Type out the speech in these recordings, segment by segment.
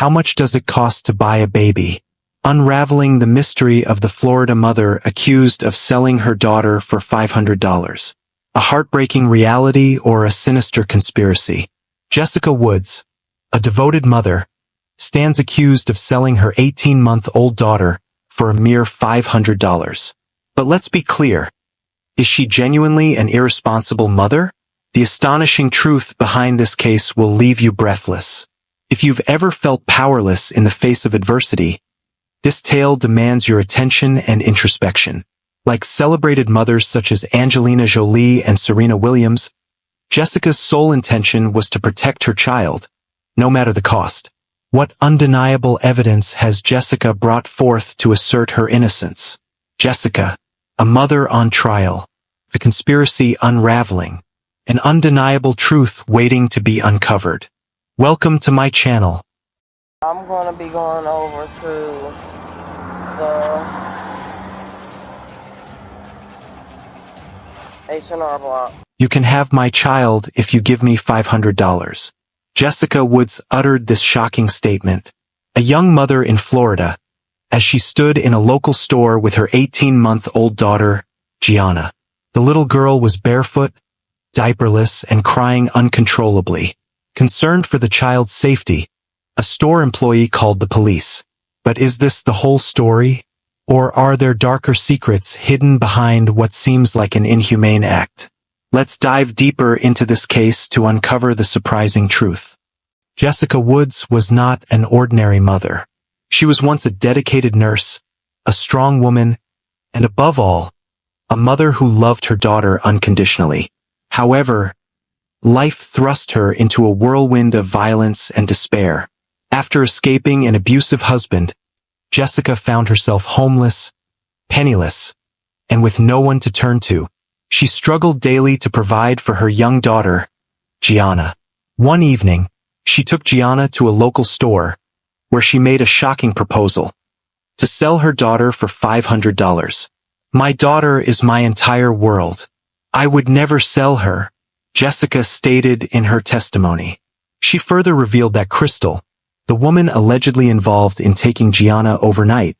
How much does it cost to buy a baby? Unraveling the mystery of the Florida mother accused of selling her daughter for $500. A heartbreaking reality or a sinister conspiracy? Jessica Woods, a devoted mother, stands accused of selling her 18-month-old daughter for a mere $500. But let's be clear. Is she genuinely an irresponsible mother? The astonishing truth behind this case will leave you breathless. If you've ever felt powerless in the face of adversity, this tale demands your attention and introspection. Like celebrated mothers such as Angelina Jolie and Serena Williams, Jessica's sole intention was to protect her child, no matter the cost. What undeniable evidence has Jessica brought forth to assert her innocence? Jessica, a mother on trial, a conspiracy unraveling, an undeniable truth waiting to be uncovered. Welcome to my channel. I'm going to be going over to the H&R Block. You can have my child if you give me $500. Jessica Woods uttered this shocking statement. A young mother in Florida, as she stood in a local store with her 18-month-old daughter, Gianna. The little girl was barefoot, diaperless, and crying uncontrollably. Concerned for the child's safety, a store employee called the police. But is this the whole story? Or are there darker secrets hidden behind what seems like an inhumane act? Let's dive deeper into this case to uncover the surprising truth. Jessica Woods was not an ordinary mother. She was once a dedicated nurse, a strong woman, and above all, a mother who loved her daughter unconditionally. However, life thrust her into a whirlwind of violence and despair. After escaping an abusive husband, Jessica found herself homeless, penniless, and with no one to turn to. She struggled daily to provide for her young daughter, Gianna. One evening, she took Gianna to a local store, where she made a shocking proposal: to sell her daughter for $500. "My daughter is my entire world. I would never sell her," Jessica stated in her testimony. She further revealed that Crystal, the woman allegedly involved in taking Gianna overnight,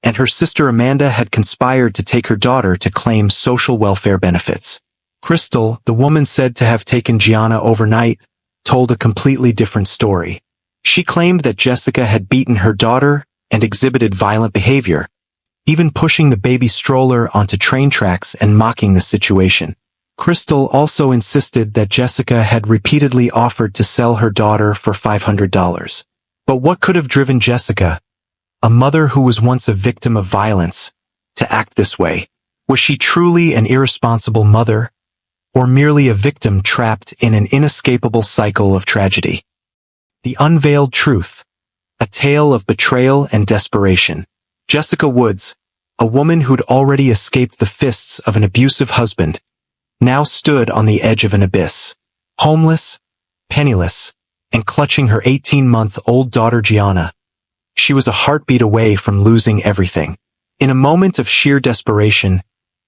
and her sister Amanda had conspired to take her daughter to claim social welfare benefits. Crystal, the woman said to have taken Gianna overnight, told a completely different story. She claimed that Jessica had beaten her daughter and exhibited violent behavior, even pushing the baby stroller onto train tracks and mocking the situation. Crystal also insisted that Jessica had repeatedly offered to sell her daughter for $500. But what could have driven Jessica, a mother who was once a victim of violence, to act this way? Was she truly an irresponsible mother, or merely a victim trapped in an inescapable cycle of tragedy? The unveiled truth, a tale of betrayal and desperation. Jessica Woods, a woman who'd already escaped the fists of an abusive husband, now stood on the edge of an abyss. Homeless, penniless, and clutching her 18-month-old daughter Gianna, she was a heartbeat away from losing everything. In a moment of sheer desperation,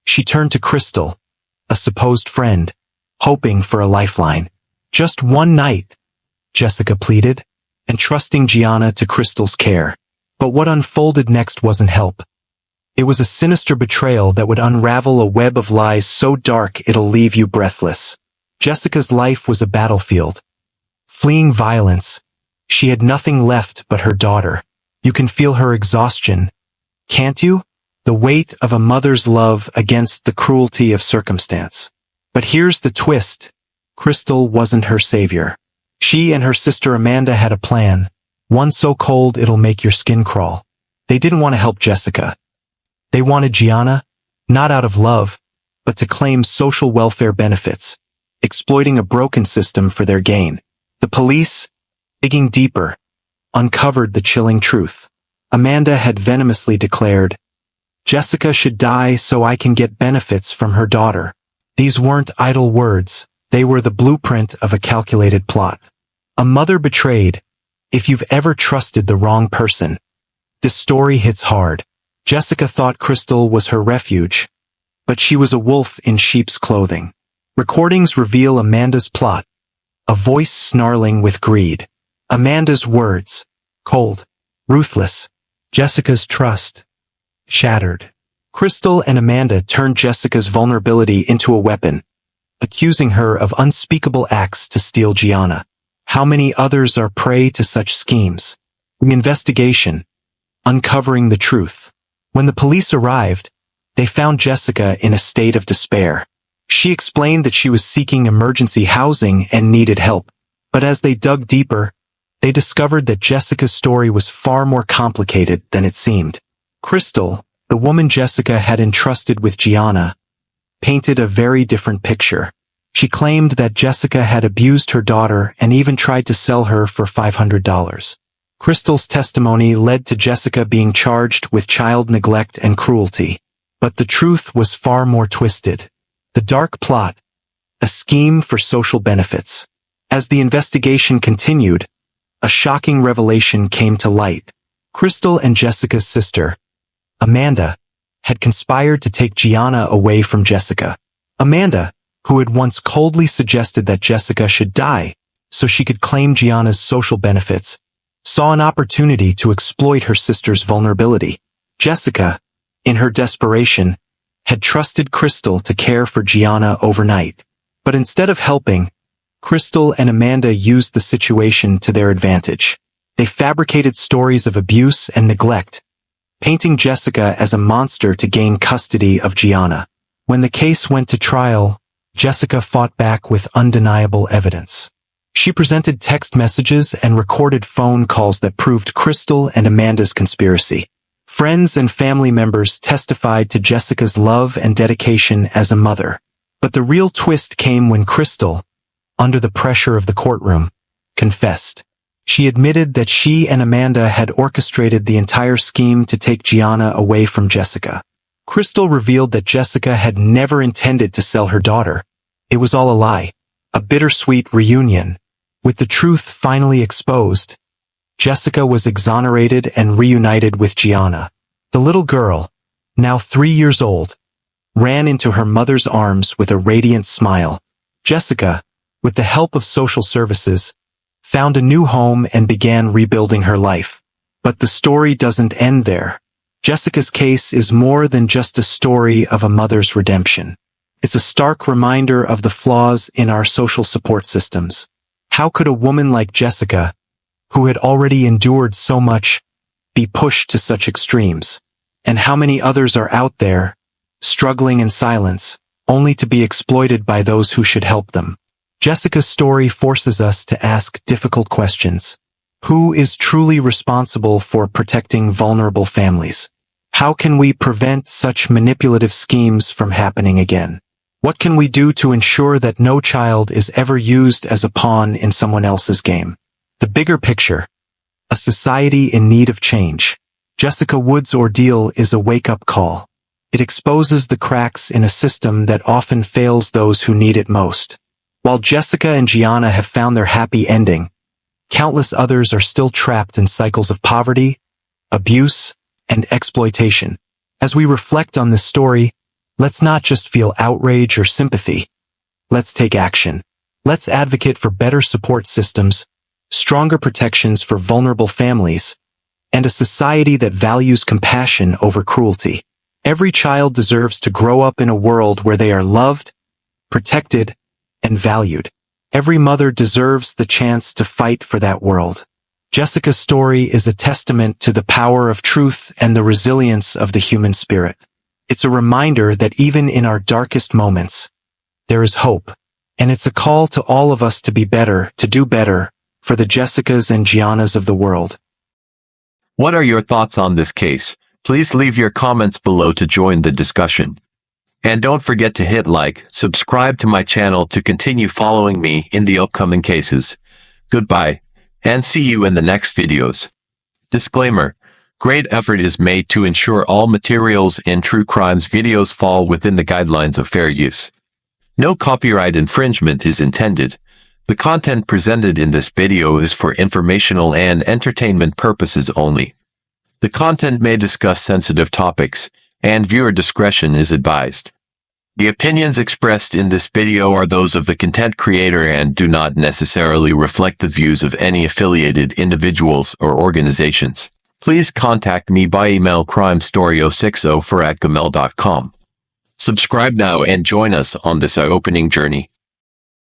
she turned to Crystal, a supposed friend, hoping for a lifeline. "Just one night," Jessica pleaded, entrusting Gianna to Crystal's care. But what unfolded next wasn't help. It was a sinister betrayal that would unravel a web of lies so dark it'll leave you breathless. Jessica's life was a battlefield. Fleeing violence, she had nothing left but her daughter. You can feel her exhaustion, can't you? The weight of a mother's love against the cruelty of circumstance. But here's the twist. Crystal wasn't her savior. She and her sister Amanda had a plan, one so cold it'll make your skin crawl. They didn't want to help Jessica. They wanted Gianna, not out of love, but to claim social welfare benefits, exploiting a broken system for their gain. The police, digging deeper, uncovered the chilling truth. Amanda had venomously declared, "Jessica should die so I can get benefits from her daughter." These weren't idle words, they were the blueprint of a calculated plot. A mother betrayed. If you've ever trusted the wrong person, this story hits hard. Jessica thought Crystal was her refuge, but she was a wolf in sheep's clothing. Recordings reveal Amanda's plot, a voice snarling with greed. Amanda's words, Cold, ruthless, Jessica's trust shattered. Crystal and Amanda turned Jessica's vulnerability into a weapon, accusing her of unspeakable acts to steal Gianna. How many others are prey to such schemes? The investigation, uncovering the truth. When the police arrived, they found Jessica in a state of despair. She explained that she was seeking emergency housing and needed help. But as they dug deeper, they discovered that Jessica's story was far more complicated than it seemed. Crystal, the woman Jessica had entrusted with Gianna, painted a very different picture. She claimed that Jessica had abused her daughter and even tried to sell her for $500. Crystal's testimony led to Jessica being charged with child neglect and cruelty. But the truth was far more twisted. The dark plot, a scheme for social benefits. As the investigation continued, a shocking revelation came to light. Crystal and Jessica's sister, Amanda, had conspired to take Gianna away from Jessica. Amanda, who had once coldly suggested that Jessica should die so she could claim Gianna's social benefits, saw an opportunity to exploit her sister's vulnerability. Jessica, in her desperation, had trusted Crystal to care for Gianna overnight. But instead of helping, Crystal and Amanda used the situation to their advantage. They fabricated stories of abuse and neglect, painting Jessica as a monster to gain custody of Gianna. When the case went to trial, Jessica fought back with undeniable evidence. She presented text messages and recorded phone calls that proved Crystal and Amanda's conspiracy. Friends and family members testified to Jessica's love and dedication as a mother. But the real twist came when Crystal, under the pressure of the courtroom, confessed. She admitted that she and Amanda had orchestrated the entire scheme to take Gianna away from Jessica. Crystal revealed that Jessica had never intended to sell her daughter. It was all a lie, a bittersweet reunion. With the truth finally exposed, Jessica was exonerated and reunited with Gianna. The little girl, now 3 years old, ran into her mother's arms with a radiant smile. Jessica, with the help of social services, found a new home and began rebuilding her life. But the story doesn't end there. Jessica's case is more than just a story of a mother's redemption. It's a stark reminder of the flaws in our social support systems. How could a woman like Jessica, who had already endured so much, be pushed to such extremes? And how many others are out there, struggling in silence, only to be exploited by those who should help them? Jessica's story forces us to ask difficult questions. Who is truly responsible for protecting vulnerable families? How can we prevent such manipulative schemes from happening again? What can we do to ensure that no child is ever used as a pawn in someone else's game? The bigger picture, a society in need of change. Jessica Wood's ordeal is a wake-up call. It exposes the cracks in a system that often fails those who need it most. While Jessica and Gianna have found their happy ending, countless others are still trapped in cycles of poverty, abuse, and exploitation. As we reflect on this story, let's not just feel outrage or sympathy. Let's take action. Let's advocate for better support systems, stronger protections for vulnerable families, and a society that values compassion over cruelty. Every child deserves to grow up in a world where they are loved, protected, and valued. Every mother deserves the chance to fight for that world. Jessica's story is a testament to the power of truth and the resilience of the human spirit. It's a reminder that even in our darkest moments, there is hope. And it's a call to all of us to be better, to do better, for the Jessicas and Giannas of the world. What are your thoughts on this case? Please leave your comments below to join the discussion. And don't forget to hit like, subscribe to my channel to continue following me in the upcoming cases. Goodbye, and see you in the next videos. Disclaimer: great effort is made to ensure all materials in true crimes videos fall within the guidelines of fair use. No copyright infringement is intended. The content presented in this video is for informational and entertainment purposes only. The content may discuss sensitive topics, and viewer discretion is advised. The opinions expressed in this video are those of the content creator and do not necessarily reflect the views of any affiliated individuals or organizations. Please contact me by email crimestory060@gmail.com. Subscribe now and join us on this eye-opening journey.